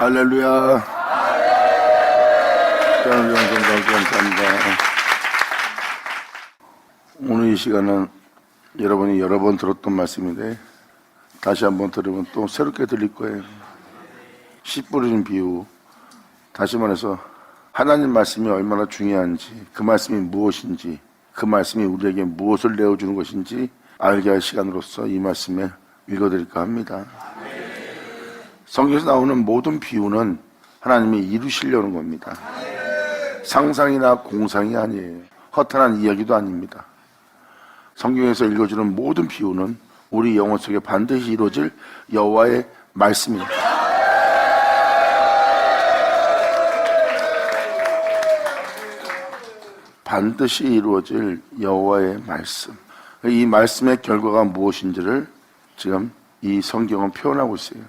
할렐루야. 감사합니다. 오늘 이 시간은 여러분이 여러 번 들었던 말씀인데 다시 한번 들으면 또 새롭게 들릴 거예요. 씨 뿌리는 비유. 다시 말해서 하나님 말씀이 얼마나 중요한지, 그 말씀이 무엇인지, 그 말씀이 우리에게 무엇을 내어주는 것인지 알게 할 시간으로서 이 말씀을 읽어드릴까 합니다. 성경에서 나오는 모든 비유는 하나님이 이루시려는 겁니다. 상상이나 공상이 아니에요. 허탄한 이야기도 아닙니다. 성경에서 읽어주는 모든 비유는 우리 영혼 속에 반드시 이루어질 여호와의 말씀입니다. 반드시 이루어질 여호와의 말씀. 이 말씀의 결과가 무엇인지를 지금 이 성경은 표현하고 있어요.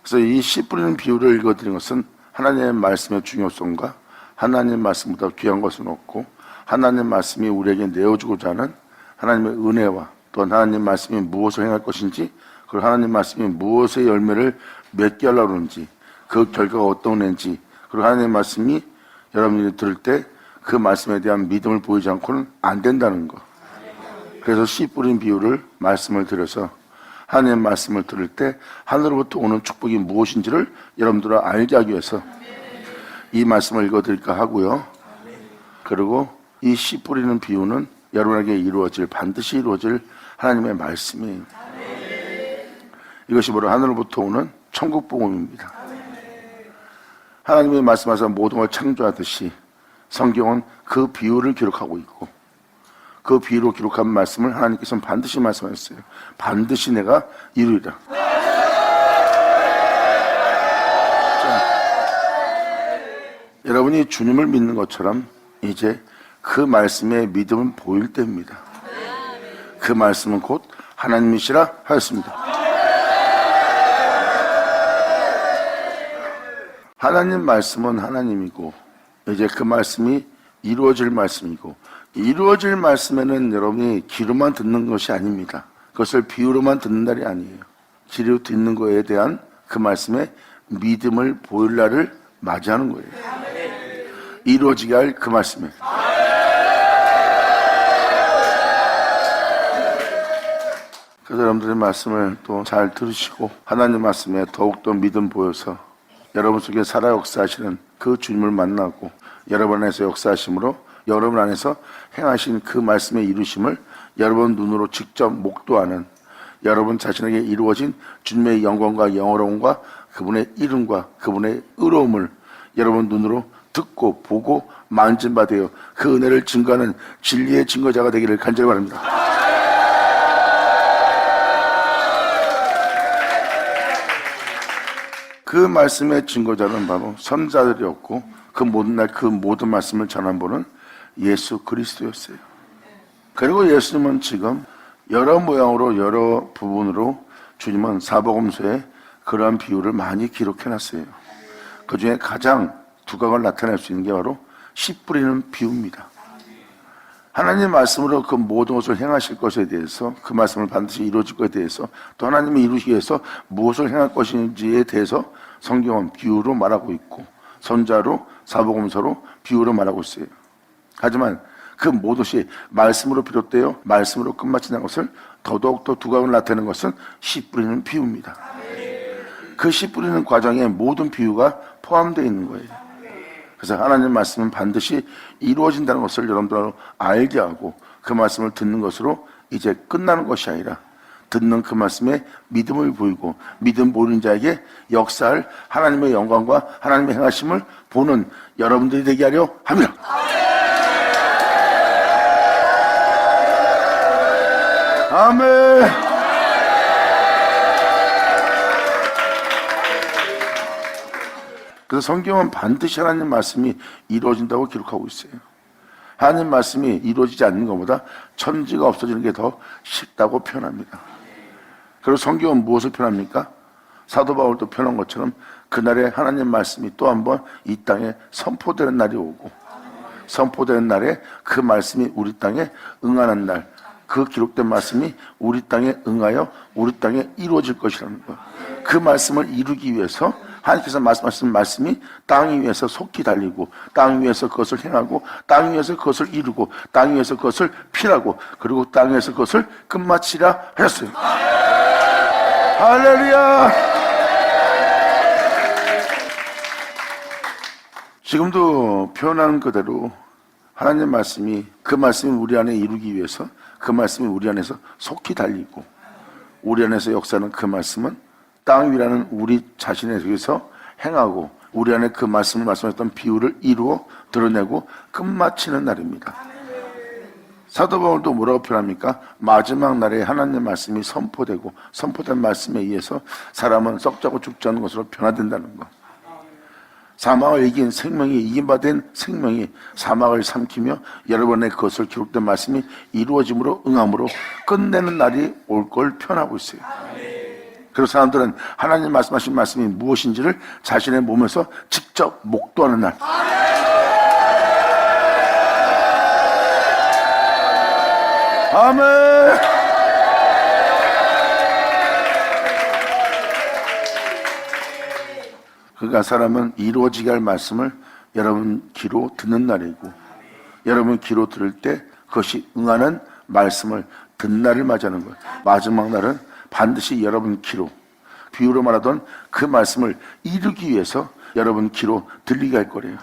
그래서 이 씨 뿌리는 비유를 읽어드린 것은 하나님의 말씀의 중요성과 하나님의 말씀보다 귀한 것은 없고 하나님의 말씀이 우리에게 내어주고자 하는 하나님의 은혜와 또 하나님의 말씀이 무엇을 행할 것인지, 그리고 하나님의 말씀이 무엇의 열매를 맺게 하려고 하는지, 그 결과가 어떤 애인지, 그리고 하나님의 말씀이 여러분들이 들을 때 그 말씀에 대한 믿음을 보이지 않고는 안 된다는 것. 그래서 씨 뿌린 비유를 말씀을 드려서 하나님의 말씀을 들을 때 하늘로부터 오는 축복이 무엇인지를 여러분들은 알게 하기 위해서 이 말씀을 읽어드릴까 하고요. 그리고 이 씨 뿌리는 비유는 여러분에게 이루어질, 반드시 이루어질 하나님의 말씀이에요. 이것이 바로 하늘로부터 오는 천국 복음입니다. 하나님이 말씀하셔서 모든 걸 창조하듯이 성경은 그 비유를 기록하고 있고, 그 비유로 기록한 말씀을 하나님께서는 반드시 말씀하셨어요. 반드시 내가 이루리라. 여러분이 주님을 믿는 것처럼 이제 그 말씀의 믿음은 보일 때입니다. 그 말씀은 곧 하나님이시라 하였습니다. 하나님 말씀은 하나님이고 이제 그 말씀이 이루어질 말씀이고, 이루어질 말씀에는 여러분이 귀로만 듣는 것이 아닙니다. 그것을 비유로만 듣는 날이 아니에요. 귀로 듣는 것에 대한 그 말씀의 믿음을 보일 날을 맞이하는 거예요. 이루어지게 할 그 말씀에. 그래서 여러분들의 말씀을 또 잘 들으시고 하나님 말씀에 더욱더 믿음 보여서 여러분 속에 살아 역사하시는 그 주님을 만나고 여러분 안에서 역사하심으로 여러분 안에서 행하신 그 말씀의 이루심을 여러분 눈으로 직접 목도하는, 여러분 자신에게 이루어진 주님의 영광과 영어로움과 그분의 이름과 그분의 의로움을 여러분 눈으로 듣고 보고 만진 바 되어 그 은혜를 증거하는 진리의 증거자가 되기를 간절히 바랍니다. 그 말씀의 증거자는 바로 선자들이었고 그 모든 날 그 모든 말씀을 전한 분은 예수 그리스도였어요. 그리고 예수님은 지금 여러 모양으로 여러 부분으로 주님은 사복음서에 그러한 비유를 많이 기록해놨어요. 그 중에 가장 두각을 나타낼 수 있는 게 바로 씨 뿌리는 비유입니다. 하나님 말씀으로 그 모든 것을 행하실 것에 대해서, 그 말씀을 반드시 이루어질 것에 대해서, 또 하나님이 이루시기 위해서 무엇을 행할 것인지에 대해서 성경은 비유로 말하고 있고 선자로 사복음서로 비유로 말하고 있어요. 하지만 그 모든 것이 말씀으로 비롯되어 말씀으로 끝마치는 것을 더더욱더 두각을 나타내는 것은 씨 뿌리는 비유입니다. 그 씨 뿌리는 과정에 모든 비유가 포함되어 있는 거예요. 그래서 하나님 말씀은 반드시 이루어진다는 것을 여러분들 알게 하고 그 말씀을 듣는 것으로 이제 끝나는 것이 아니라 듣는 그 말씀에 믿음을 보이고 믿음 보이는 자에게 역사할 하나님의 영광과 하나님의 행하심을 보는 여러분들이 되게 하려 합니다. 아멘. 그래서 성경은 반드시 하나님 말씀이 이루어진다고 기록하고 있어요. 하나님 말씀이 이루어지지 않는 것보다 천지가 없어지는 게 더 쉽다고 표현합니다. 그리고 성경은 무엇을 표현합니까? 사도 바울도 표현한 것처럼 그날에 하나님 말씀이 또 한 번 이 땅에 선포되는 날이 오고, 선포되는 날에 그 말씀이 우리 땅에 응하는 날, 그 기록된 말씀이 우리 땅에 응하여 우리 땅에 이루어질 것이라는 것. 그 말씀을 이루기 위해서 하나님께서 말씀하신 말씀이 땅 위에서 속히 달리고 땅 위에서 그것을 행하고 땅 위에서 그것을 이루고 땅 위에서 그것을 필하고 그리고 땅 위에서 그것을 끝마치라 하셨어요. 할렐루야. 지금도 표현한 그대로 하나님 말씀이 그 말씀이 우리 안에 이루기 위해서 그 말씀이 우리 안에서 속히 달리고 우리 안에서 역사하는 그 말씀은 땅 위라는 우리 자신에 대해서 행하고 우리 안에 그 말씀을 말씀했던 비유를 이루어 드러내고 끝마치는 날입니다. 사도 바울도 뭐라고 표현합니까? 마지막 날에 하나님의 말씀이 선포되고 선포된 말씀에 의해서 사람은 썩자고 죽지 않는 것으로 변화된다는 것. 사망을 이긴 생명이 이긴 바 된 생명이 사망을 삼키며 여러분의 그것을 기록된 말씀이 이루어짐으로 응함으로 끝내는 날이 올 걸 표현하고 있어요. 그래서 사람들은 하나님 말씀하신 말씀이 무엇인지를 자신의 몸에서 직접 목도하는 날. 아멘. 그러니까 사람은 이루어지게 할 말씀을 여러분 귀로 듣는 날이고 여러분 귀로 들을 때 그것이 응하는 말씀을 듣는 날을 맞이하는 거예요. 마지막 날은 반드시 여러분 귀로 비유로 말하던 그 말씀을 이루기 위해서 여러분 귀로 들리게 할 거래요.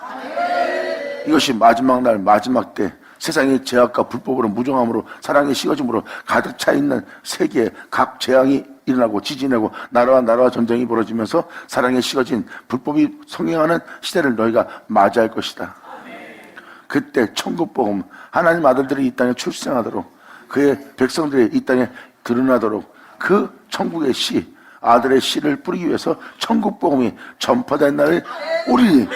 이것이 마지막 날 마지막 때 세상의 죄악과 불법으로 무정함으로 사랑의 식어짐으로 가득 차 있는 세계에 각 재앙이 일어나고 지진하고 나라와 전쟁이 벌어지면서 사랑에 식어진 불법이 성행하는 시대를 너희가 맞이할 것이다. 그때 천국복음 하나님 아들들이 이 땅에 출생하도록 그의 백성들이 이 땅에 드러나도록 그 천국의 씨 아들의 씨를 뿌리기 위해서 천국복음이 전파된 날을 오리니.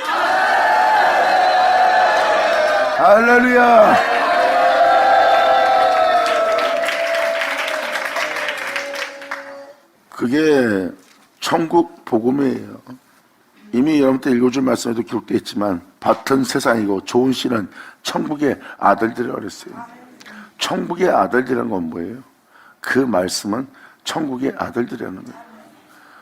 할렐루야. 그게 천국 복음이에요. 이미 여러분들 읽어줄 말씀에도 기록되어 있지만 밭은 세상이고 좋은 씨는 천국의 아들들이라고 그랬어요. 천국의 아들들이라는 건 뭐예요? 그 말씀은 천국의 아들들이라는 거예요.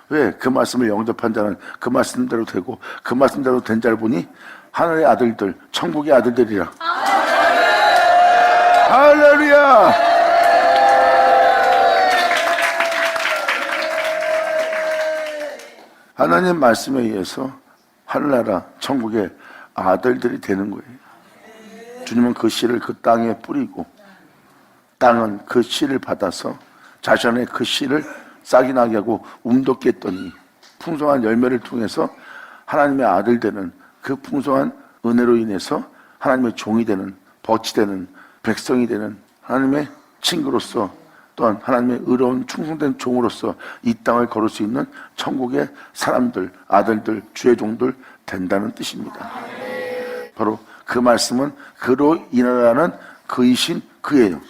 왜? 그 말씀을 영접한 자는 그 말씀대로 되고 그 말씀대로 된 자를 보니 하늘의 아들들, 천국의 아들들이라. 할렐루야. 하나님 말씀에 의해서 하늘나라 천국의 아들들이 되는 거예요. 주님은 그 씨를 그 땅에 뿌리고 땅은 그 씨를 받아서 자신의 그 씨를 싹이 나게 하고 움돋게 했더니 풍성한 열매를 통해서 하나님의 아들 되는 그 풍성한 은혜로 인해서 하나님의 종이 되는 벗이 되는 백성이 되는 하나님의 친구로서 또한 하나님의 의로운 충성된 종으로서 이 땅을 걸을 수 있는 천국의 사람들, 아들들, 주의 종들 된다는 뜻입니다. 바로 그 말씀은 그로 인하라는 그이신 그예요.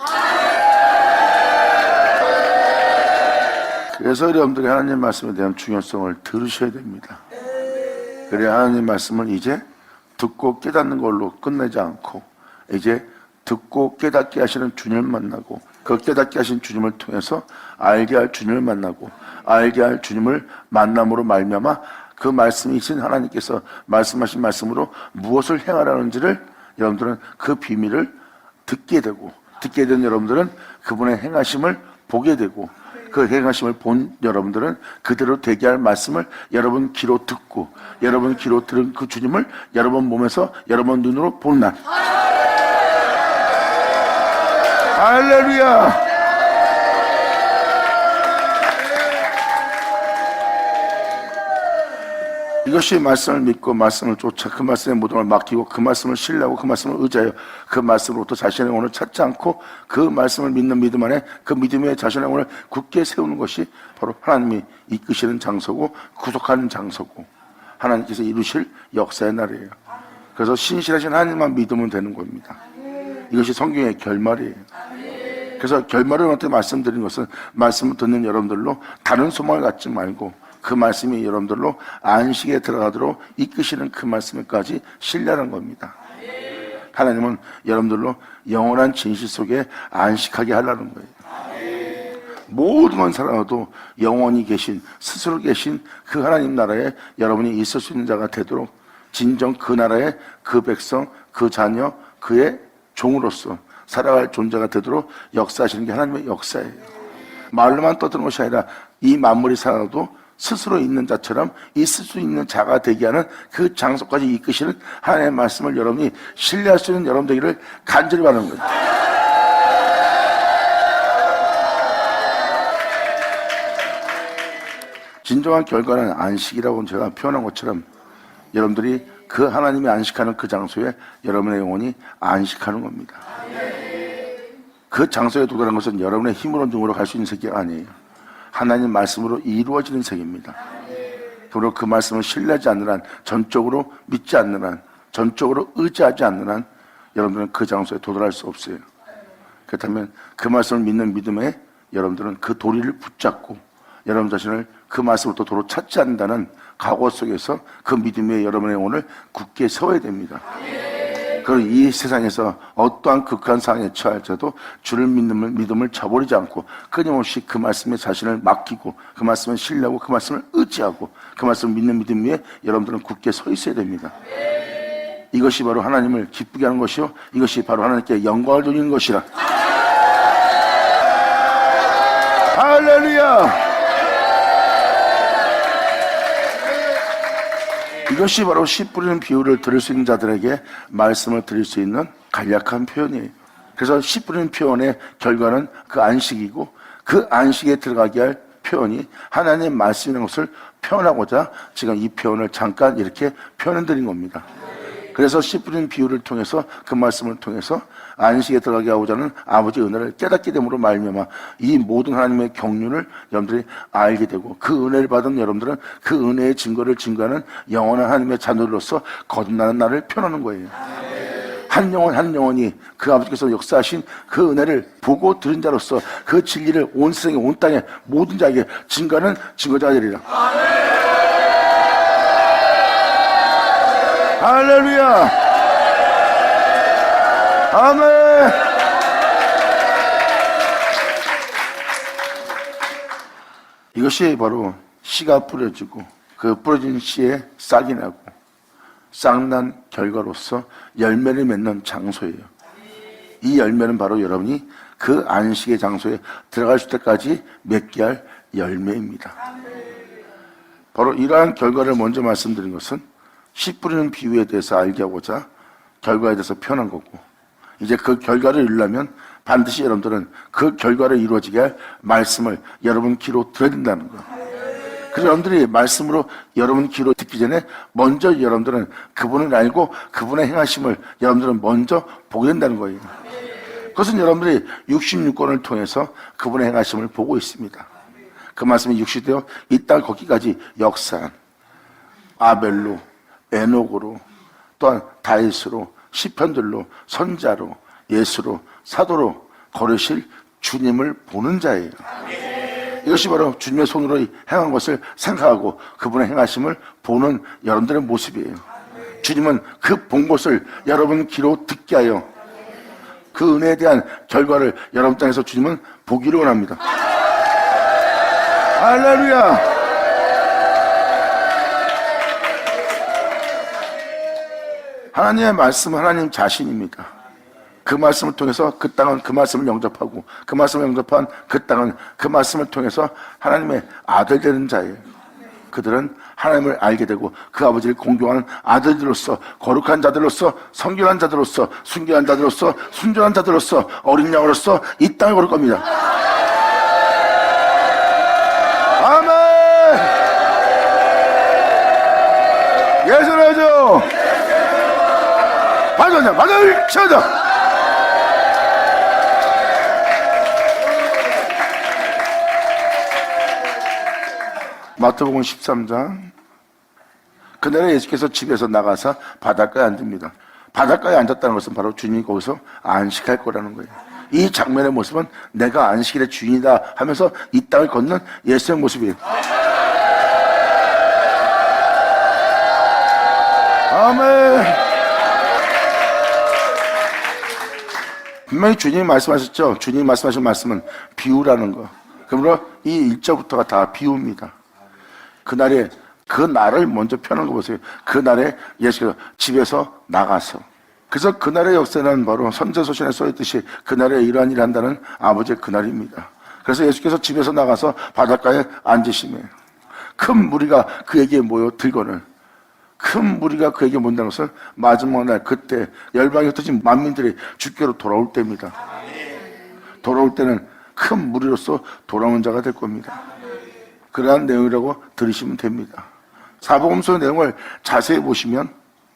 그래서 여러분들이 하나님 말씀에 대한 중요성을 들으셔야 됩니다. 그래야 하나님 말씀을 이제 듣고 깨닫는 걸로 끝내지 않고 이제 듣고 깨닫게 하시는 주님을 만나고 그 깨닫게 하신 주님을 통해서 알게 할 주님을 만나고 알게 할 주님을 만남으로 말미암아 그 말씀이신 하나님께서 말씀하신 말씀으로 무엇을 행하라는지를 여러분들은 그 비밀을 듣게 되고 듣게 된 여러분들은 그분의 행하심을 보게 되고 그 행하심을 본 여러분들은 그대로 되게 할 말씀을 여러분 귀로 듣고 여러분 귀로 들은 그 주님을 여러분 몸에서 여러분 눈으로 보는 날. 할렐루야. 이것이 말씀을 믿고 말씀을 쫓아 그 말씀의 모든 걸 맡기고 그 말씀을 신뢰하고 그 말씀을 의지하여 그 말씀으로부터 자신의 영혼을 찾지 않고 그 말씀을 믿는 믿음 안에 그 믿음에 자신의 영혼을 굳게 세우는 것이 바로 하나님이 이끄시는 장소고 구속하는 장소고 하나님께서 이루실 역사의 날이에요. 그래서 신실하신 하나님만 믿으면 되는 겁니다. 이것이 성경의 결말이에요. 그래서 결말을 어떻게 말씀드린 것은 말씀을 듣는 여러분들로 다른 소망을 갖지 말고 그 말씀이 여러분들로 안식에 들어가도록 이끄시는 그 말씀에까지 신뢰하는 겁니다. 하나님은 여러분들로 영원한 진실 속에 안식하게 하려는 거예요. 모든 건 살아도 영원히 계신, 스스로 계신 그 하나님 나라에 여러분이 있을 수 있는 자가 되도록 진정 그 나라의 그 백성, 그 자녀, 그의 종으로서 살아갈 존재가 되도록 역사하시는 게 하나님의 역사예요. 말로만 떠드는 것이 아니라 이 만물이 살아도 스스로 있는 자처럼 있을 수 있는 자가 되게 하는 그 장소까지 이끄시는 하나님의 말씀을 여러분이 신뢰할 수 있는 여러분 되기를 간절히 바라는 거예요. 진정한 결과는 안식이라고 제가 표현한 것처럼 여러분들이 그 하나님이 안식하는 그 장소에 여러분의 영혼이 안식하는 겁니다. 그 장소에 도달한 것은 여러분의 힘으로 능으로 갈 수 있는 세계가 아니에요. 하나님 말씀으로 이루어지는 세계입니다. 그리고 그 말씀을 신뢰하지 않는 한, 전적으로 믿지 않는 한, 전적으로 의지하지 않는 한 여러분들은 그 장소에 도달할 수 없어요. 그렇다면 그 말씀을 믿는 믿음에 여러분들은 그 도리를 붙잡고 여러분 자신을 그 말씀으로 도로 찾지 않는다는 각오 속에서 그 믿음 위에 여러분의 영혼을 굳게 세워야 됩니다. 그리고 이 세상에서 어떠한 극한 상황에 처할지라도 주를 믿음을 저버리지 않고 끊임없이 그 말씀에 자신을 맡기고 그 말씀을 신뢰하고 그 말씀을 의지하고 그 말씀을 믿는 믿음 위에 여러분들은 굳게 서 있어야 됩니다. 이것이 바로 하나님을 기쁘게 하는 것이요, 이것이 바로 하나님께 영광을 돌리는 것이라. 할렐루야. 이것이 바로 씨 뿌리는 비유를 들을 수 있는 자들에게 말씀을 드릴 수 있는 간략한 표현이에요. 그래서 씨 뿌리는 표현의 결과는 그 안식이고, 그 안식에 들어가게 할 표현이 하나님의 말씀이라는 것을 표현하고자 지금 이 표현을 잠깐 이렇게 표현해 드린 겁니다. 그래서 씨 뿌리는 비유를 통해서 그 말씀을 통해서 안식에 들어가게 하고자 하는 아버지의 은혜를 깨닫게 됨으로 말미암아 이 모든 하나님의 경륜을 여러분들이 알게 되고, 그 은혜를 받은 여러분들은 그 은혜의 증거를 증거하는 영원한 하나님의 자녀로서 거듭나는 날을 표현하는 거예요. 한 영혼 한 영혼이 그 아버지께서 역사하신 그 은혜를 보고 들은 자로서 그 진리를 온 세상에, 온 땅에 모든 자에게 증거하는 증거자가 되리라. 할렐루야. 아멘. 이것이 바로 씨가 뿌려지고 그 뿌려진 씨에 싹이 나고 싹난 결과로서 열매를 맺는 장소예요. 이 열매는 바로 여러분이 그 안식의 장소에 들어갈 때까지 맺게 할 열매입니다. 바로 이러한 결과를 먼저 말씀드린 것은 씨 뿌리는 비유에 대해서 알게 하고자 결과에 대해서 표현한 거고, 이제 그 결과를 이루려면 반드시 여러분들은 그 결과를 이루어지게 할 말씀을 여러분 귀로 들어야 된다는 거예요. 그래서 여러분들이 말씀으로 여러분 귀로 듣기 전에 먼저 여러분들은 그분을 알고 그분의 행하심을 여러분들은 먼저 보게 된다는 거예요. 그것은 여러분들이 66권을 통해서 그분의 행하심을 보고 있습니다. 그 말씀이 육시되어 이 땅 걷기까지 역사한 아벨로, 에녹으로, 또한 다윗으로, 시편들로, 선자로, 예수로, 사도로 걸으실 주님을 보는 자예요. 이것이 바로 주님의 손으로 행한 것을 생각하고 그분의 행하심을 보는 여러분들의 모습이에요. 주님은 그 본 것을 여러분 귀로 듣게 하여 그 은혜에 대한 결과를 여러분 땅에서 주님은 보기를 원합니다. 할렐루야. 하나님의 말씀은 하나님 자신입니다. 그 말씀을 통해서 그 땅은 그 말씀을 영접하고, 그 말씀을 영접한 그 땅은 그 말씀을 통해서 하나님의 아들 되는 자예요. 그들은 하나님을 알게 되고 그 아버지를 공경하는 아들들로서, 거룩한 자들로서, 성결한 자들로서, 순결한 자들로서, 순전한 자들로서, 어린 양으로서 이 땅을 걸을 겁니다. 아멘. 예수라죠. 맞아, 맞아, 쳐져. 마태복음 13장. 그날에 예수께서 집에서 나가서 바닷가에 앉습니다. 바닷가에 앉았다는 것은 바로 주님이 거기서 안식할 거라는 거예요. 이 장면의 모습은 내가 안식일의 주인이다 하면서 이 땅을 걷는 예수의 모습이에요. 아멘. 분명히 주님이 말씀하셨죠. 주님이 말씀하신 말씀은 비유라는 거, 그러므로 이 1절부터가 다 비유입니다. 그날에 그 날을 먼저 표현한 거 보세요. 그날에 예수께서 집에서 나가서. 그래서 그날의 역사는 바로 선지서신에 써있듯이 그날에 이러한 일을 한다는 아버지의 그날입니다. 그래서 예수께서 집에서 나가서 바닷가에 앉으시며 큰 무리가 그에게 모여 들거늘 큰 무리가 그에게 모인다는 것은 마지막 날 그때 열방에 흩어진 만민들이 주께로 돌아올 때입니다. 돌아올 때는 큰 무리로서 돌아온 자가 될 겁니다. 그러한 내용이라고 들으시면 됩니다. 사복음서의 내용을 자세히 보시면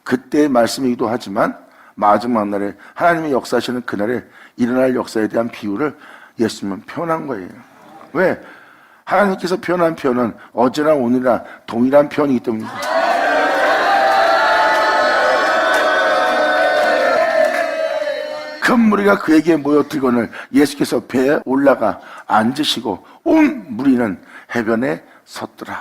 그때의 말씀이기도 하지만 마지막 날에 하나님의 역사하시는 그날에 일어날 역사에 대한 비유를 예수님은 표현한 거예요. 왜? 하나님께서 표현한 표현은 어제나 오늘이나 동일한 표현이기 때문입니다. 큰 무리가 그에게 모여들거늘 예수께서 배에 올라가 앉으시고 온 무리는 해변에 섰더라.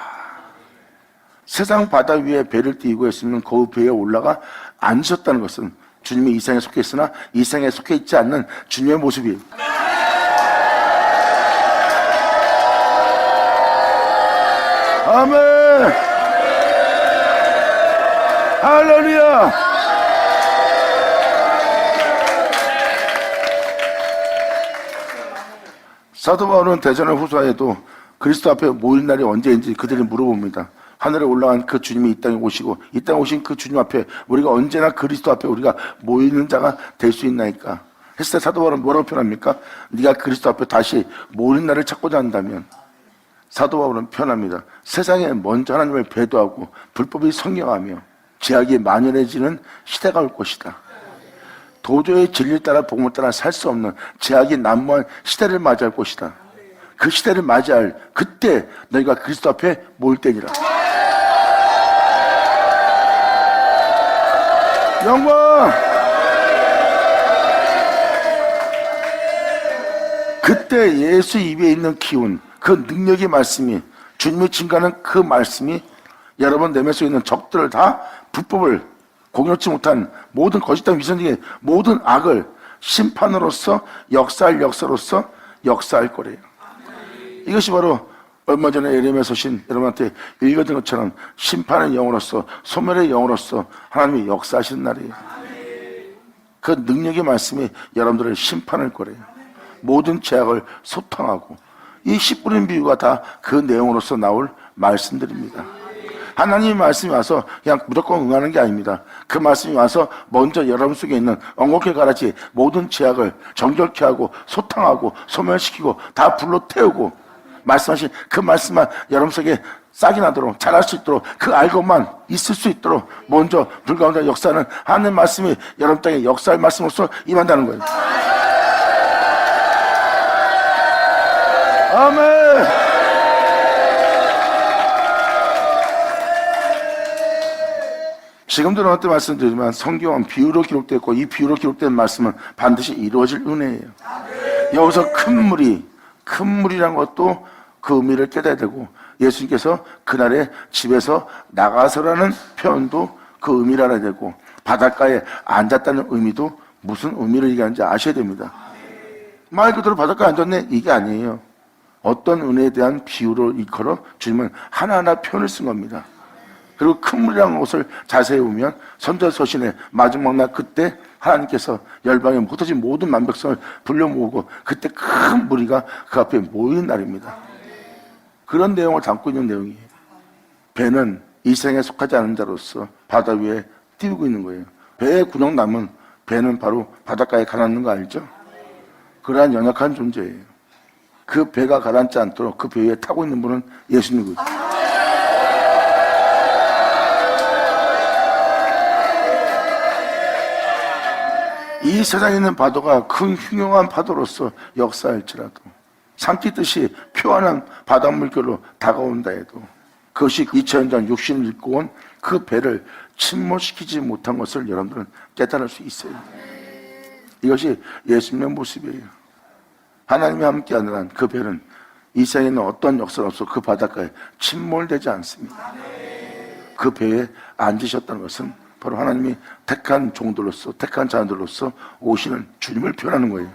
세상 바다 위에 배를 띄우고 있으면 그 배에 올라가 앉으셨다는 것은 주님이 이 생에 속해 있으나 이 생에 속해 있지 않는 주님의 모습이에요. 아멘. 할렐루야. 사도 바울은 대전의 후서에도 그리스도 앞에 모일 날이 언제인지 그들이 물어봅니다. 하늘에 올라간 그 주님이 이 땅에 오시고 이 땅에 오신 그 주님 앞에 우리가 언제나 그리스도 앞에 우리가 모이는 자가 될 수 있나이까 했을 때 사도 바울은 뭐라고 표현합니까? 네가 그리스도 앞에 다시 모이는 날을 찾고자 한다면 사도 바울은 표현합니다. 세상에 먼저 하나님을 배도하고 불법이 성령하며 죄악이 만연해지는 시대가 올 것이다. 도저히 진리를 따라 복음을 따라 살 수 없는 죄악이 난무한 시대를 맞이할 것이다. 그 시대를 맞이할 그때 너희가 그리스도 앞에 모일 때니라. 영광! 그때 예수 입에 있는 기운, 그 능력의 말씀이 주님이 증가하는 그 말씀이 여러분 내면 속에 있는 적들을 다 불법을 공격지 못한 모든 거짓된 위선적인 모든 악을 심판으로서 역사할 역사로서 역사할 거래요. 이것이 바로 얼마 전에 예레미야 서신 여러분한테 읽어준 것처럼 심판의 영으로서 소멸의 영으로서 하나님이 역사하시는 날이에요. 그 능력의 말씀이 여러분들을 심판할 거래요. 모든 죄악을 소탕하고 이 씨 뿌린 비유가 다 그 내용으로서 나올 말씀들입니다. 하나님의 말씀이 와서 그냥 무조건 응하는 게 아닙니다. 그 말씀이 와서 먼저 여러분 속에 있는 엉겁게 가라지 모든 죄악을 정결케 하고 소탕하고 소멸시키고 다 불로 태우고 말씀하신 그 말씀만 여러분 속에 싹이 나도록 자랄 수 있도록 그 알고만 있을 수 있도록 먼저 불가운데 역사하는 하나님의 말씀이 여러분 땅에 역사할 말씀으로서 임한다는 거예요. 아멘. 지금도 저한테 말씀드리지만 성경은 비유로 기록되었고 이 비유로 기록된 말씀은 반드시 이루어질 은혜예요. 여기서 큰 물이란 것도 그 의미를 깨달아야 되고 예수님께서 그날에 집에서 나가서라는 표현도 그 의미를 알아야 되고 바닷가에 앉았다는 의미도 무슨 의미를 얘기하는지 아셔야 됩니다. 말 그대로 바닷가에 앉았네 이게 아니에요. 어떤 은혜에 대한 비유로 일컬어 주님은 하나하나 표현을 쓴 겁니다. 그리고 큰 물이라는 것을 자세히 보면 선지서신의 마지막 날 그때 하나님께서 열방에 흩어진 모든 만백성을 불러 모으고 그때 큰 무리가 그 앞에 모이는 날입니다. 그런 내용을 담고 있는 내용이에요. 배는 이 생에 속하지 않은 자로서 바다 위에 띄우고 있는 거예요. 배에 군용 남은 배는 바로 바닷가에 가라앉는 거 알죠? 그러한 연약한 존재예요. 그 배가 가라앉지 않도록 그 배 위에 타고 있는 분은 예수님이거든요. 이 세상에 있는 파도가 큰 흉흉한 파도로서 역사할지라도 삼키듯이 표현한 바닷물결로 다가온다 해도 그것이 2000년 전 육신을 입고 온 그 배를 침몰시키지 못한 것을 여러분들은 깨달을 수 있어요. 이것이 예수님의 모습이에요. 하나님이 함께 하는 그 배는 이 세상에 있는 어떤 역사가 없어 그 바닷가에 침몰되지 않습니다. 그 배에 앉으셨다는 것은 바로 하나님이 택한 종들로서 택한 자들로서 오시는 주님을 표현하는 거예요.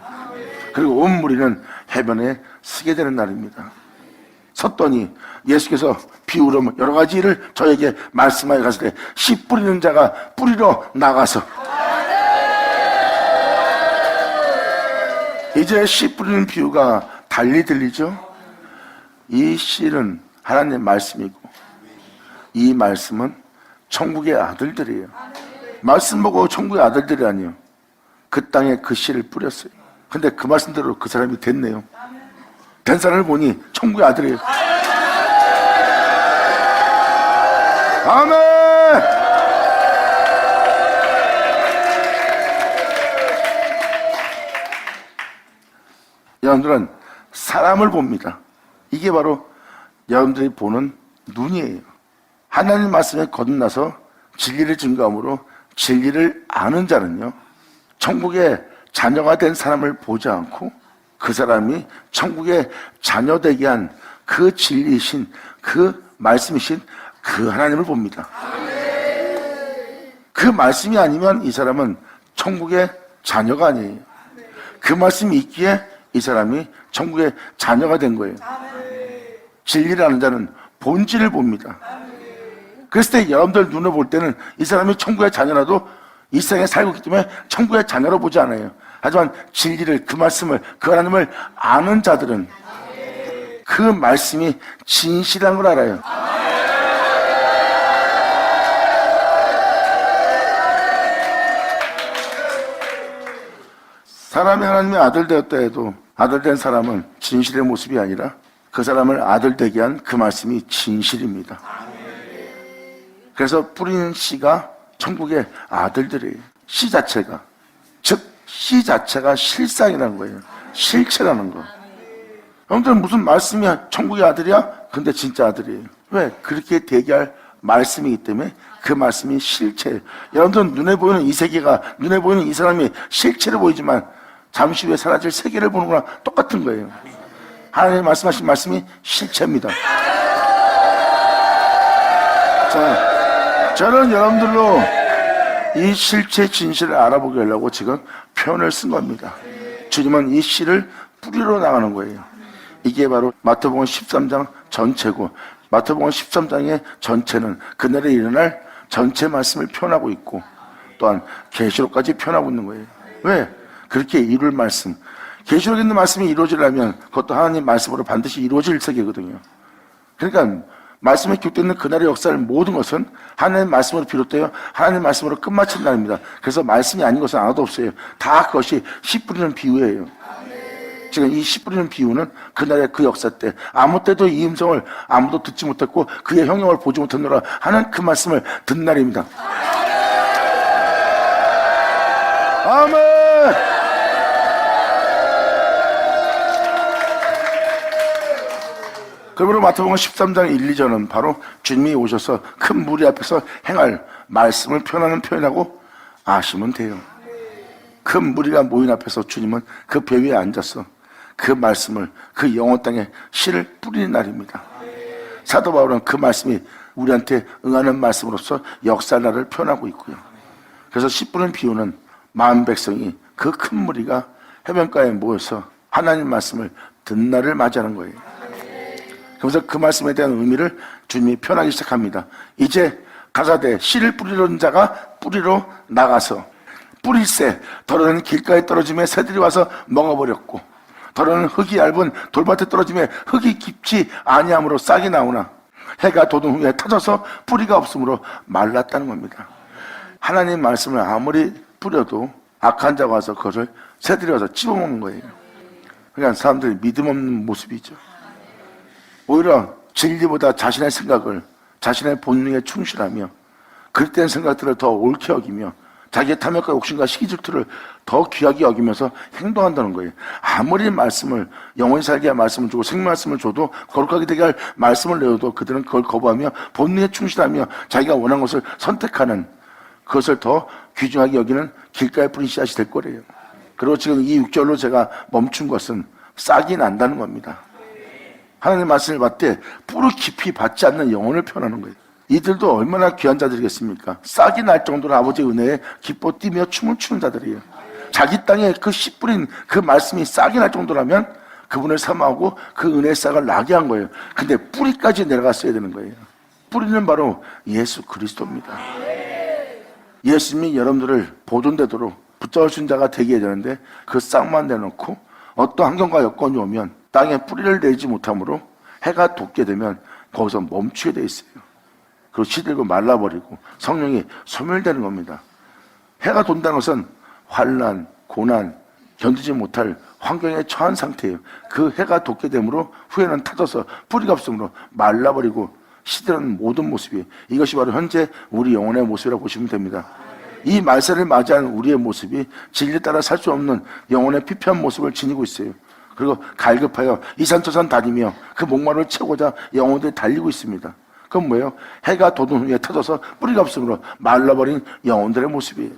그리고 온 무리는 해변에 서게 되는 날입니다. 섰더니 예수께서 비유로 여러 가지 일을 저에게 말씀하여 가시되 씨 뿌리는 자가 뿌리러 나가서, 이제 씨 뿌리는 비유가 달리 들리죠? 이 씨는 하나님의 말씀이고 이 말씀은 천국의 아들들이에요. 말씀 보고 천국의 아들들이 그 땅에 그 씨를 뿌렸어요. 근데 그 말씀대로 그 사람이 됐네요. 된 사람을 보니 천국의 아들이에요. 아멘! 여러분들은 사람을 봅니다. 이게 바로 여러분들이 보는 눈이에요. 하나님 말씀에 거듭나서 진리를 증거함으로 진리를 아는 자는요, 천국의 자녀가 된 사람을 보지 않고 그 사람이 천국의 자녀 되게 한 그 진리이신, 그 말씀이신 그 하나님을 봅니다. 그 말씀이 아니면 이 사람은 천국의 자녀가 아니에요. 그 말씀이 있기에 이 사람이 천국의 자녀가 된 거예요. 진리를 아는 자는 본질을 봅니다. 그랬을 때 여러분들 눈을 볼 때는 이 사람이 천국의 자녀라도 이 세상에 살고 있기 때문에 천국의 자녀로 보지 않아요. 하지만 진리를, 그 말씀을, 그 하나님을 아는 자들은 그 말씀이 진실한 걸 알아요. 사람이 하나님의 아들 되었다 해도 아들 된 사람은 진실의 모습이 아니라 그 사람을 아들 되게 한 그 말씀이 진실입니다. 그래서 뿌리는 씨가 천국의 아들들이에요. 씨 자체가, 즉 씨 자체가 실상이라는 거예요. 실체라는 거. 여러분들은 무슨 말씀이야? 천국의 아들이야? 근데 진짜 아들이에요. 왜? 그렇게 되게 할 말씀이기 때문에 그 말씀이 실체예요. 여러분들은 눈에 보이는 이 세계가, 눈에 보이는 이 사람이 실체로 보이지만 잠시 후에 사라질 세계를 보는 거랑 똑같은 거예요. 하나님이 말씀하신 말씀이 실체입니다. 자, 저는 여러분들로 이 실체 진실을 알아보게 하려고 지금 표현을 쓴 겁니다. 주님은 이 씨를 뿌리러 나가는 거예요. 이게 바로 마태복음 13장 전체고, 마태복음 13장의 전체는 그날에 일어날 전체 말씀을 표현하고 있고, 또한 계시록까지 표현하고 있는 거예요. 왜? 그렇게 이룰 말씀, 계시록에 있는 말씀이 이루어지려면 그것도 하나님 말씀으로 반드시 이루어질 세계거든요. 그러니까 말씀에 기록되어 그날의 역사를 모든 것은 하나님 말씀으로 비롯되어 하나님 말씀으로 끝마친 날입니다. 그래서 말씀이 아닌 것은 하나도 없어요. 다 그것이 씨 뿌리는 비유예요. 지금 이 씨 뿌리는 비유는 그날의 그 역사 때 아무 때도 이 음성을 아무도 듣지 못했고 그의 형용을 보지 못했노라 하는 그 말씀을 듣는 날입니다. 아멘. 그러므로 마태복음 13장 1, 2절은 바로 주님이 오셔서 큰 무리 앞에서 행할 말씀을 표현하는 표현하고 아시면 돼요. 큰 무리가 모인 앞에서 주님은 그 배 위에 앉아서 그 말씀을, 그 영혼 땅에 씨를 뿌리는 날입니다. 사도 바울은 그 말씀이 우리한테 응하는 말씀으로서 역사 날을 표현하고 있고요. 그래서 씨 뿌리는 비유는 만 백성이, 그 큰 무리가 해변가에 모여서 하나님 말씀을 듣는 날을 맞이하는 거예요. 그래서 그 말씀에 대한 의미를 주님이 표현하기 시작합니다. 이제 가사대 씨를 뿌리는 자가 뿌리러 나가서 뿌릴새 더러는 길가에 떨어짐에 새들이 와서 먹어버렸고 더러는 흙이 얇은 돌밭에 떨어짐에 흙이 깊지 아니함으로 싹이 나오나 해가 돋은 후에 터져서 뿌리가 없으므로 말랐다는 겁니다. 하나님 말씀을 아무리 뿌려도 악한 자가 와서 그것을 새들이 와서 찝어먹는 거예요. 그러니까 사람들이 믿음 없는 모습이죠. 오히려 진리보다 자신의 생각을, 자신의 본능에 충실하며 그릇된 생각들을 더 옳게 여기며 자기의 탐욕과 욕심과 시기질투를 더 귀하게 여기면서 행동한다는 거예요. 아무리 말씀을, 영원히 살게 할 말씀을 주고 생명 말씀을 줘도 거룩하게 되게 할 말씀을 내어도 그들은 그걸 거부하며 본능에 충실하며 자기가 원하는 것을 선택하는, 그것을 더 귀중하게 여기는 길가에 뿌린 씨앗이 될 거래요. 그리고 지금 이 6절로 제가 멈춘 것은 싹이 난다는 겁니다. 하나님의 말씀을 받되 뿌리 깊이 받지 않는 영혼을 표현하는 거예요. 이들도 얼마나 귀한 자들이겠습니까? 싹이 날 정도로 아버지의 은혜에 기뻐 뛰며 춤을 추는 자들이에요. 자기 땅에 그 씨 뿌린 그 말씀이 싹이 날 정도라면 그분을 사모하고 그 은혜의 싹을 나게 한 거예요. 근데 뿌리까지 내려갔어야 되는 거예요. 뿌리는 바로 예수 그리스도입니다. 예수님이 여러분들을 보존되도록 붙잡으신 자가 되게 해야 되는데 그 싹만 내놓고 어떤 환경과 여건이 오면 땅에 뿌리를 내지 못하므로 해가 돋게 되면 거기서 멈추게 돼 있어요. 그리고 시들고 말라버리고 성령이 소멸되는 겁니다. 해가 돈다는 것은 환난, 고난, 견디지 못할 환경에 처한 상태예요. 그 해가 돋게 되므로 후에는 타져서 뿌리가 없으므로 말라버리고 시들은 모든 모습이에요. 이것이 바로 현재 우리 영혼의 모습이라고 보시면 됩니다. 이 말세를 맞이한 우리의 모습이 진리 따라 살 수 없는 영혼의 피폐한 모습을 지니고 있어요. 그리고 갈급하여 이산저산 다니며 그 목마름을 채우고자 영혼들이 달리고 있습니다. 그건 뭐예요? 해가 돋은 후에 터져서 뿌리가 없으므로 말라버린 영혼들의 모습이에요.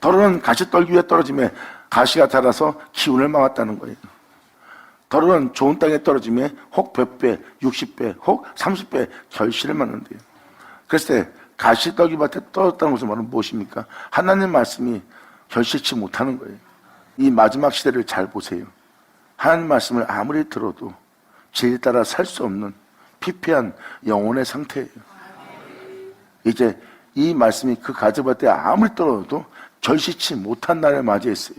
더러는 가시떨기 위에 떨어짐에 가시가 자라서 기운을 막았다는 거예요. 더러는 좋은 땅에 떨어짐에 혹 100배, 60배, 혹 30배 결실을 맞는데요. 그랬을 때 가시떨기 밭에 떨어졌다는 것은 말은 무엇입니까? 하나님 말씀이 결실치 못하는 거예요. 이 마지막 시대를 잘 보세요. 하나님 말씀을 아무리 들어도 진리 따라 살 수 없는 피폐한 영혼의 상태예요. 이제 이 말씀이 그 가지밭에 아무리 떨어져도 결실치 못한 날을 맞이했어요.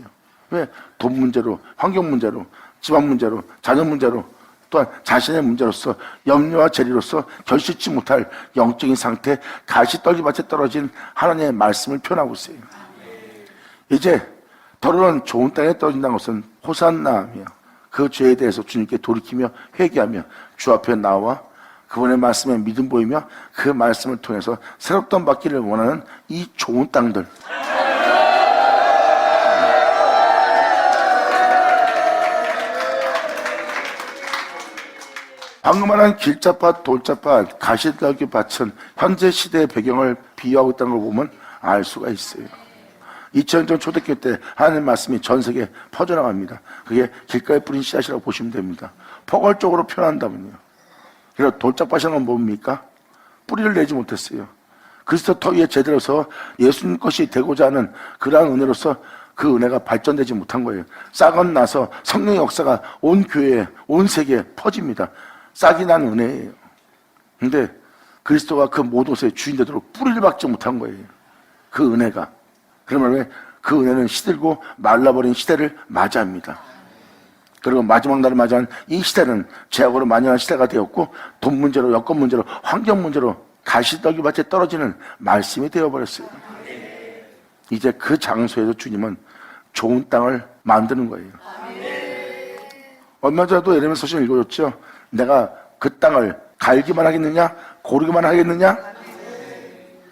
왜? 돈 문제로, 환경 문제로, 집안 문제로, 자녀 문제로, 또한 자신의 문제로서 염려와 재리로서 결실치 못할 영적인 상태, 가시떨기밭에 떨어진 하나님의 말씀을 표현하고 있어요. 이제 더러운 좋은 땅에 떨어진다는 것은 호산나며 그 죄에 대해서 주님께 돌이키며 회개하며 주 앞에 나와 그분의 말씀에 믿음 보이며 그 말씀을 통해서 새롭던 받기를 원하는 이 좋은 땅들, 방금 말한 길자밭, 돌자밭, 가시떨기 밭은 현재 시대의 배경을 비유하고 있다는 걸 보면 알 수가 있어요. 2000년 전 초대교회 때 하나님 말씀이 전 세계에 퍼져나갑니다. 그게 길가에 뿌린 씨앗이라고 보시면 됩니다. 포괄적으로 표현한다면요. 그래서 돌짝밭이란 뭡니까? 뿌리를 내지 못했어요. 그리스도 터 위에 제대로 서 예수님 것이 되고자 하는 그러한 은혜로서 그 은혜가 발전되지 못한 거예요. 싹은 나서 성령의 역사가 온 교회에, 온 세계에 퍼집니다. 싹이 난 은혜예요. 근데 그리스도가 그 모든 것의 주인 되도록 뿌리를 박지 못한 거예요. 그 은혜가. 그러면 그 은혜는 시들고 말라버린 시대를 맞이합니다. 그리고 마지막 날을 맞이한 이 시대는 죄악으로 만연한 시대가 되었고 돈 문제로, 여건 문제로, 환경 문제로 가시떨기 밭에 떨어지는 말씀이 되어버렸어요. 이제 그 장소에서 주님은 좋은 땅을 만드는 거예요. 얼마 전에도 예레미야 서신 읽어줬죠. 내가 그 땅을 갈기만 하겠느냐? 고르기만 하겠느냐?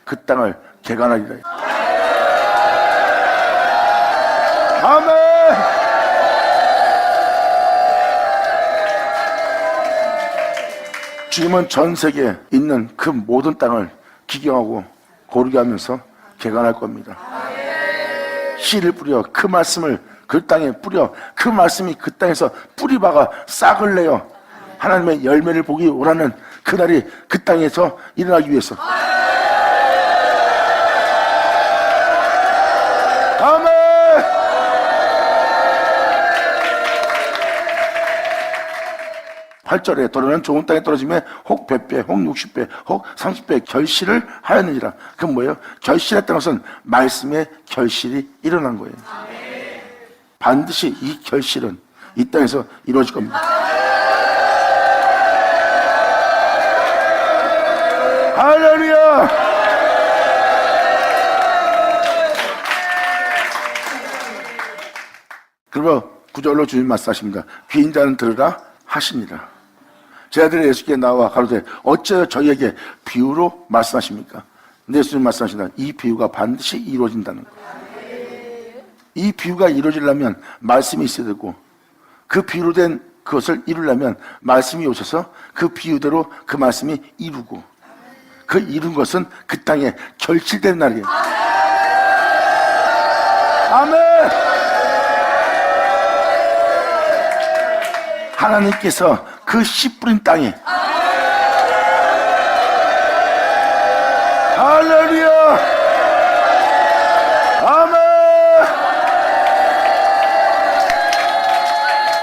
그 땅을 개간하리라. 아멘! 주님은 전 세계에 있는 그 모든 땅을 기경하고 고르게 하면서 개간할 겁니다. 씨를 뿌려 그 말씀을 그 땅에 뿌려 그 말씀이 그 땅에서 뿌리박아 싹을 내어 하나님의 열매를 보기 원하는 그날이 그 땅에서 일어나기 위해서. 아멘! 8절에 더러는 좋은 땅에 떨어지면 혹 100배, 혹 60배, 혹 30배 결실을 하였느니라. 그건 뭐예요? 결실했다는 것은 말씀의 결실이 일어난 거예요. 반드시 이 결실은 이 땅에서 이루어질 겁니다. 할렐루야! 그리고 9절로 주님 말씀하십니다. 귀인 자는 들으라 하시니라. 제 아들이 예수께 나와 가로되 어찌하여 저희에게 비유로 말씀하십니까? 근데 예수님 말씀하신다. 이 비유가 반드시 이루어진다는 거예요. 이 비유가 이루어지려면 말씀이 있어야 되고 그 비유로 된 그것을 이루려면 말씀이 오셔서 그 비유대로 그 말씀이 이루고 그 이룬 것은 그 땅에 결실된 날이에요. 아멘! 하나님께서 그 씨 뿌린 땅에 할렐루야! 아멘!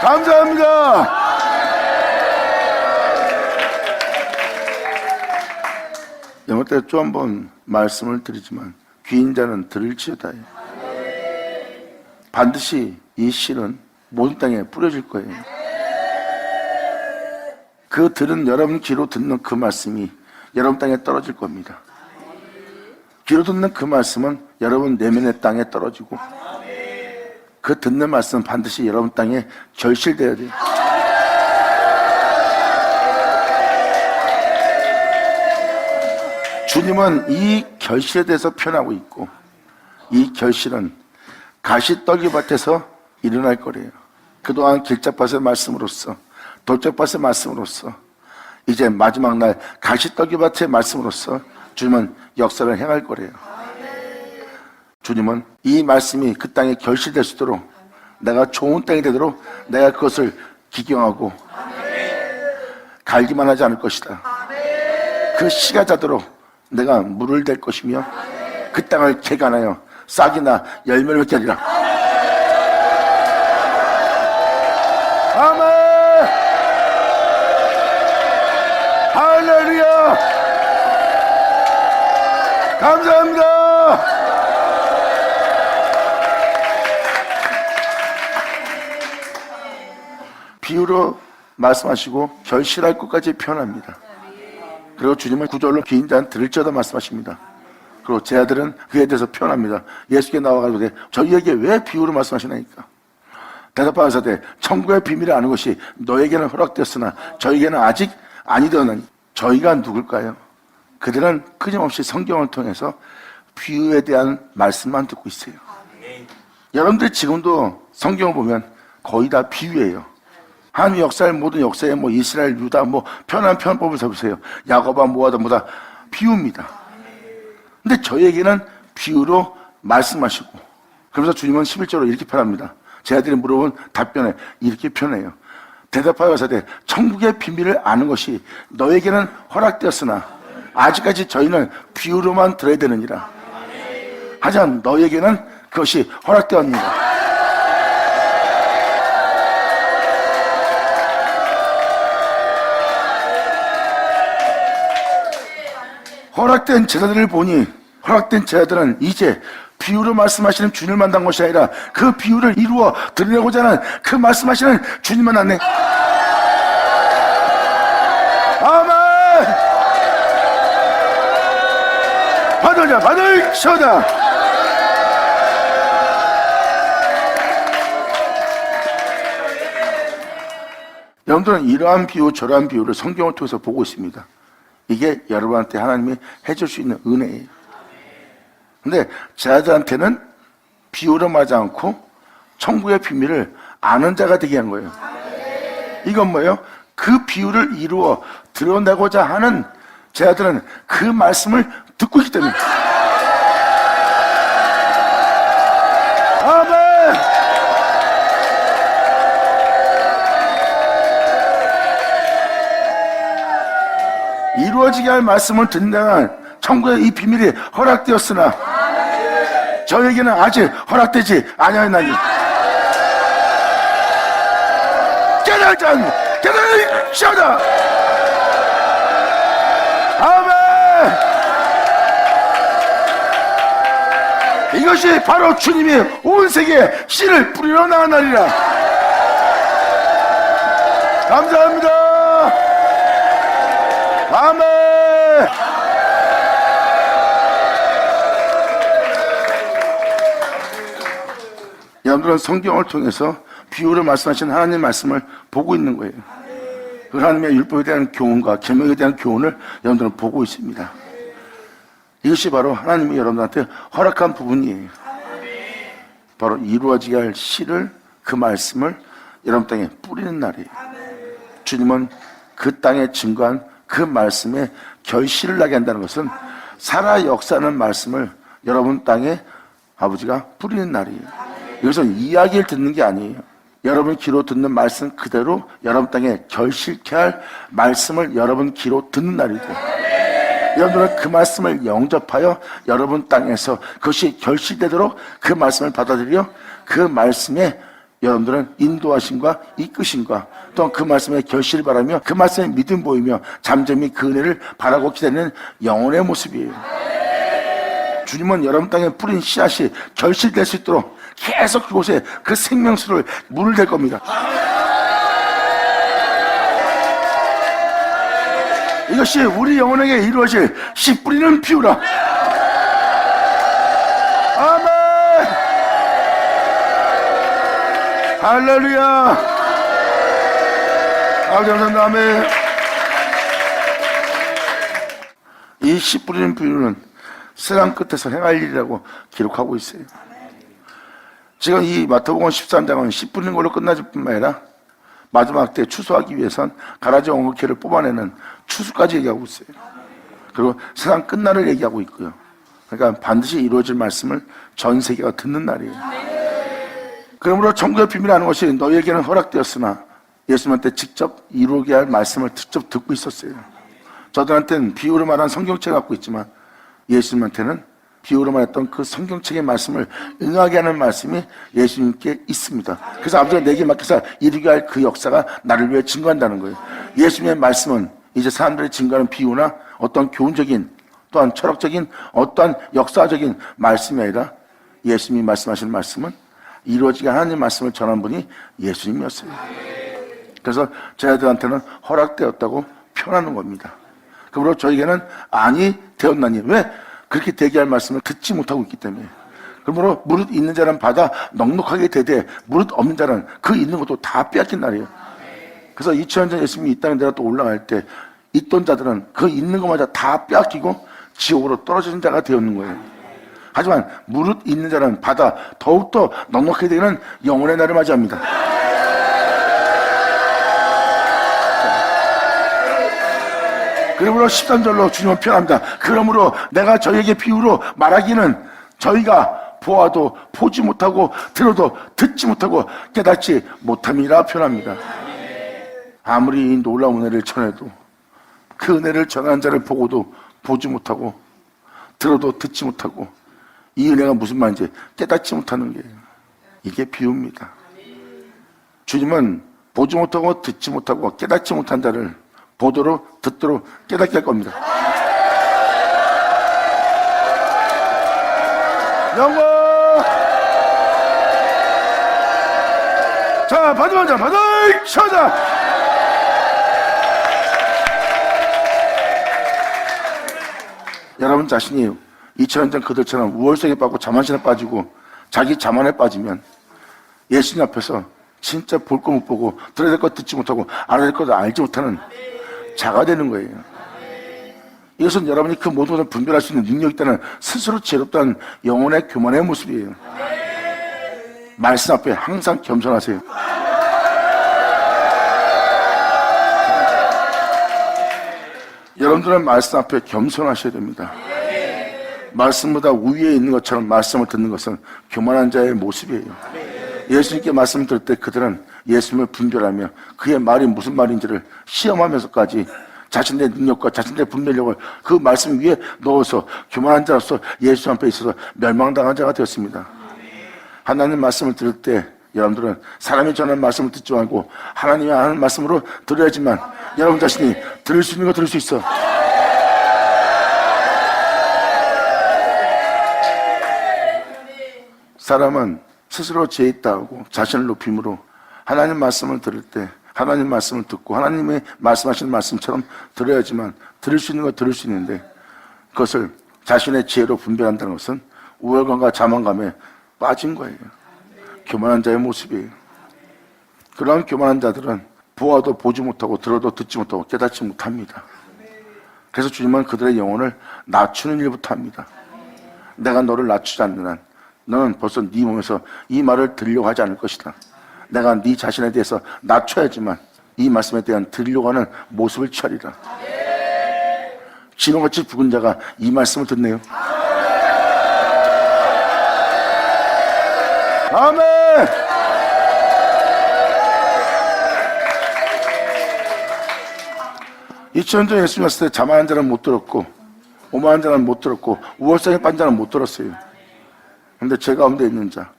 감사합니다. 영어 때 또 한 번 말씀을 드리지만 귀인 자는 들을지어다. 반드시 이 씨는 모든 땅에 뿌려질 거예요. 그 들은 여러분 귀로 듣는 그 말씀이 여러분 땅에 떨어질 겁니다. 귀로 듣는 그 말씀은 여러분 내면의 땅에 떨어지고 그 듣는 말씀은 반드시 여러분 땅에 결실되어야 돼요. 주님은 이 결실에 대해서 표현하고 있고 이 결실은 가시떨기밭에서 일어날 거래요. 그동안 길잡밭의 말씀으로써 돌짝밭의 말씀으로써 이제 마지막 날 가시떨기밭의 말씀으로써 주님은 역사를 행할 거래요. 주님은 이 말씀이 그 땅에 결실될 수 있도록 내가 좋은 땅이 되도록 내가 그것을 기경하고 갈기만 하지 않을 것이다. 그 씨가 자도록 내가 물을 댈 것이며 그 땅을 개간하여 싹이나 열매를 맺게 하리라. 아멘. 할렐루야. 감사합니다. 비유로 말씀하시고 결실할 것까지 표현합니다. 그리고 주님은 구절로 귀인 자는 들을지어다 말씀하십니다. 그리고 제 아들은 그에 대해서 표현합니다. 예수께 나와가지고 저희에게 왜 비유로 말씀하시나이까? 대답하사되 천국의 비밀을 아는 것이 너에게는 허락되었으나 저에게는 아직 아니되었나니. 저희가 누굴까요? 그들은 끊임없이 성경을 통해서 비유에 대한 말씀만 듣고 있어요. 여러분들 지금도 성경을 보면 거의 다 비유예요. 하나님의 역사의 모든 역사에 이스라엘, 유다 편한 편법을 써보세요. 야곱아 모아다 뭐다 비유입니다. 근데 저에게는 비유로 말씀하시고 그러면서 주님은 11절로 이렇게 표현합니다. 제 아들이 물어본 답변에 이렇게 표현해요. 대답하여 가사대 천국의 비밀을 아는 것이 너에게는 허락되었으나 아직까지 저희는 비유로만 들어야 되느니라. 하지만 너에게는 그것이 허락되었느니라. 허락된 제자들을 보니 허락된 제자들은 이제 비유로 말씀하시는 주님을 만난 것이 아니라 그 비유를 이루어 드리려고자 하는 그 말씀하시는 주님만 만났네. 아멘. 받으자 받을시어다. 여러분들은 이러한 비유 저러한 비유를 성경을 통해서 보고 있습니다. 이게 여러분한테 하나님이 해줄 수 있는 은혜예요. 근데 제자들한테는 비유로 말하지 않고 천국의 비밀을 아는 자가 되게 한 거예요. 이건 뭐예요? 그 비유를 이루어 드러내고자 하는 제자들은 그 말씀을 듣고 있기 때문에. 아멘. 이루어지게 할 말씀을 듣는다면 천국의 이 비밀이 허락되었으나 저에게는 아직 허락되지 아니하였나니. 깨달자 깨달으시오다. 아멘. 이것이 바로 주님이 온 세계에 씨를 뿌리러 나가나리라. 감사합니다. 아멘. 여러분들은 성경을 통해서 비유를 말씀하신 하나님의 말씀을 보고 있는 거예요. 그 하나님의 율법에 대한 교훈과 계명에 대한 교훈을 여러분들은 보고 있습니다. 이것이 바로 하나님이 여러분들한테 허락한 부분이에요. 바로 이루어지게 할 씨를, 그 말씀을 여러분 땅에 뿌리는 날이에요. 주님은 그 땅에 증거한 그 말씀에 결실을 나게 한다는 것은 살아 역사하는 말씀을 여러분 땅에 아버지가 뿌리는 날이에요. 이것은 이야기를 듣는 게 아니에요. 여러분 귀로 듣는 말씀 그대로 여러분 땅에 결실케 할 말씀을 여러분 귀로 듣는 날이고, 여러분은 그 말씀을 영접하여 여러분 땅에서 그것이 결실되도록 그 말씀을 받아들여 그 말씀에 여러분들은 인도하심과 이끄심과 또 그 말씀의 결실을 바라며 그 말씀의 믿음 보이며 잠잠히 그 은혜를 바라고 기다리는 영혼의 모습이에요. 주님은 여러분 땅에 뿌린 씨앗이 결실될 수 있도록 계속 그곳에 그 생명수를 물을 댈 겁니다. 이것이 우리 영혼에게 이루어질 씨 뿌리는 비유라. 아멘. 할렐루야. 아버지 감사합니다. 아멘. 이 씨 뿌리는 비유는 세상 끝에서 행할 일이라고 기록하고 있어요. 지금 이 마태복음 13장은 씨 뿌리는 걸로 끝나질 뿐만 아니라 마지막 때 추수하기 위해선 가라지 엉겅퀴를 뽑아내는 추수까지 얘기하고 있어요. 그리고 세상 끝날을 얘기하고 있고요. 그러니까 반드시 이루어질 말씀을 전 세계가 듣는 날이에요. 그러므로 천국의 비밀이라는 것이 너희에게는 허락되었으나 예수님한테 직접 이루게 할 말씀을 직접 듣고 있었어요. 저들한테는 비유로 말한 성경책을 갖고 있지만 예수님한테는 비유로 말했던 그 성경책의 말씀을 응하게 하는 말씀이 예수님께 있습니다. 그래서 아버지가 내게 맡겨서 이루게 할 그 역사가 나를 위해 증거한다는 거예요. 예수님의 말씀은 이제 사람들이 증거하는 비유나 어떤 교훈적인 또한 철학적인 어떠한 역사적인 말씀이 아니라 예수님이 말씀하시는 말씀은 이루어지게 하나님 말씀을 전한 분이 예수님이었어요. 그래서 저희들한테는 허락되었다고 표현하는 겁니다. 그러므로 저에게는 아니 되었나니 왜? 그렇게 되게 할 말씀을 듣지 못하고 있기 때문에. 그러므로 무릇 있는 자는 받아 넉넉하게 되되 무릇 없는 자는 그 있는 것도 다 빼앗긴 날이에요. 그래서 2000년 전 예수님이 이 땅에 내가 또 올라갈 때 있던 자들은 그 있는 것마저 다 빼앗기고 지옥으로 떨어지는 자가 되었는 거예요. 하지만 무릇 있는 자는 받아 더욱더 넉넉하게 되는 영혼의 날을 맞이합니다. 그러므로 13절로 주님은 표현합니다. 그러므로 내가 저희에게 비유로 말하기는 저희가 보아도 보지 못하고 들어도 듣지 못하고 깨닫지 못함이라 표현합니다. 아무리 이 놀라운 은혜를 전해도 그 은혜를 전하는 자를 보고도 보지 못하고 들어도 듣지 못하고 이 은혜가 무슨 말인지 깨닫지 못하는 게 이게 비유입니다. 주님은 보지 못하고 듣지 못하고 깨닫지 못한 자를 보도록 듣도록 깨닫게 할 겁니다. 영광! 자, 받으자, 받으자! 여러분 자신이 2000년 전 그들처럼 우월성에 빠지고 자만심에 빠지고 자기 자만에 빠지면 예수님 앞에서 진짜 볼 거 못 보고 들어야 될 것 듣지 못하고 알아야 될 것 알지 못하는 자가 되는 거예요. 이것은 여러분이 그 모든 것을 분별할 수 있는 능력이 있다는 스스로 지혜롭다는 영혼의 교만의 모습이에요. 말씀 앞에 항상 겸손하세요. 여러분들은 말씀 앞에 겸손하셔야 됩니다. 말씀보다 우위에 있는 것처럼 말씀을 듣는 것은 교만한 자의 모습이에요. 예수님께 말씀을 들을 때 그들은 예수님을 분별하며 그의 말이 무슨 말인지를 시험하면서까지 자신의 능력과 자신의 분별력을 그 말씀 위에 넣어서 교만한 자로서 예수 앞에 있어서 멸망당한 자가 되었습니다. 하나님 말씀을 들을 때 여러분들은 사람이 전하는 말씀을 듣지 말고 하나님이 하는 말씀으로 들어야지만 여러분 자신이 들을 수 있는 거 들을 수 있어. 사람은 스스로 죄 있다고 자신을 높임으로 하나님 말씀을 들을 때 하나님 말씀을 듣고 하나님의 말씀하시는 말씀처럼 들어야지만 들을 수 있는 거 들을 수 있는데 그것을 자신의 지혜로 분별한다는 것은 우월감과 자만감에 빠진 거예요. 교만한 자의 모습이에요. 그러한 교만한 자들은 보아도 보지 못하고 들어도 듣지 못하고 깨닫지 못합니다. 그래서 주님은 그들의 영혼을 낮추는 일부터 합니다. 내가 너를 낮추지 않는 한 너는 벌써 네 몸에서 이 말을 들으려고 하지 않을 것이다. 내가 네 자신에 대해서 낮춰야지만 이 말씀에 대한 들으려고 하는 모습을 취하리라. 진홍같이 붉은 자가 이 말씀을 듣네요. 아멘! 이천년 예수님 왔을 때 자만한 자는 못 들었고 오만한 자는 못 들었고 우월성에 빠진 자는 못 들었어요. 그런데 제 가운데 있는 자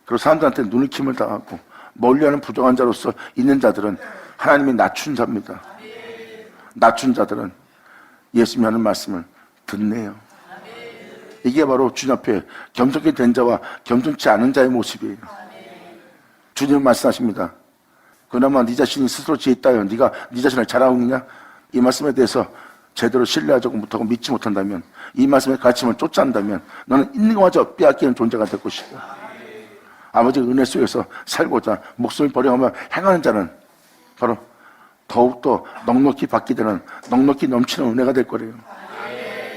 그리고 사람들한테 눈을 당하고 멀리하는 부정한 자로서 있는 자들은 하나님이 낮춘 자입니다. 낮춘 자들은 예수님이 하는 말씀을 듣네요. 이게 바로 주님 앞에 겸손히 된 자와 겸손치 않은 자의 모습이에요. 주님은 말씀하십니다. 그나마 네 자신이 스스로 지혜 있다요. 네가 네 자신을 잘하고 있냐? 이 말씀에 대해서 제대로 신뢰하지 못하고 믿지 못한다면, 이 말씀의 가르침을 쫓지 않는다면 너는 있는 것마저 빼앗기는 존재가 될 것이다. 아버지의 은혜 속에서 살고자 목숨을 버려가며 행하는 자는 바로 더욱더 넉넉히 받게 되는, 넉넉히 넘치는 은혜가 될 거래요.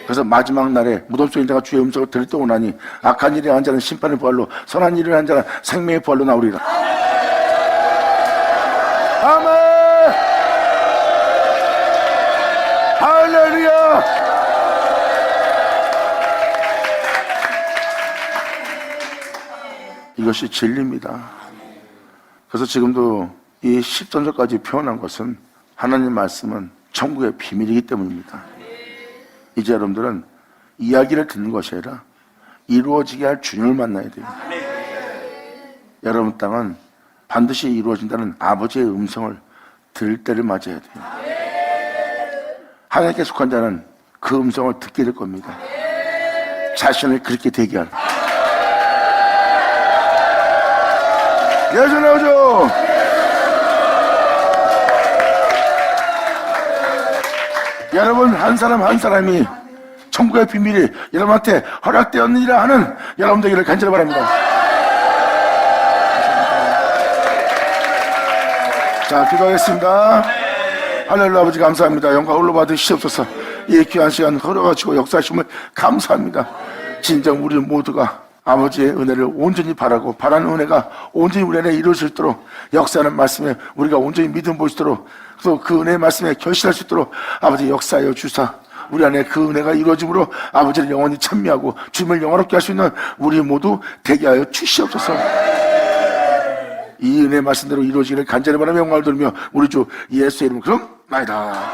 그래서 마지막 날에 무덤 속에 자가 주의 음성을 들을 때 오나니 악한 일을 한 자는 심판의 부활로, 선한 일을 한 자는 생명의 부활로 나오리라. 아멘. 할렐루야. 이것이 진리입니다. 그래서 지금도 이 10전절까지 표현한 것은 하나님 말씀은 천국의 비밀이기 때문입니다. 이제 여러분들은 이야기를 듣는 것이 아니라 이루어지게 할 주님을 만나야 돼요. 여러분 땅은 반드시 이루어진다는 아버지의 음성을 들을 때를 맞아야 돼요. 하나님께 속한 자는 그 음성을 듣게 될 겁니다. 자신을 그렇게 되게 하는. 예수 나오죠. 여러분 한 사람 한 사람이 천국의 비밀이 여러분한테 허락되었느니라 하는 여러분 되기를 간절히 바랍니다. 자, 기도하겠습니다. 하늘로 아버지 감사합니다. 영광 홀로 받으시옵소서. 이 귀한 시간 걸어가시고 역사하심을 감사합니다. 진정 우리 모두가 아버지의 은혜를 온전히 바라고, 바라는 은혜가 온전히 우리 안에 이루어질 수 있도록, 역사하는 말씀에 우리가 온전히 믿음 볼 수 있도록, 또 그 은혜의 말씀에 결실할 수 있도록 아버지 역사하여 주사, 우리 안에 그 은혜가 이루어짐으로 아버지를 영원히 찬미하고 주님을 영화롭게 할 수 있는 우리 모두 되게 하여 주시옵소서. 이 은혜의 말씀대로 이루어지기를 간절히 바라며 영광을 돌리며 우리 주 예수의 이름으로 그럼 나이다.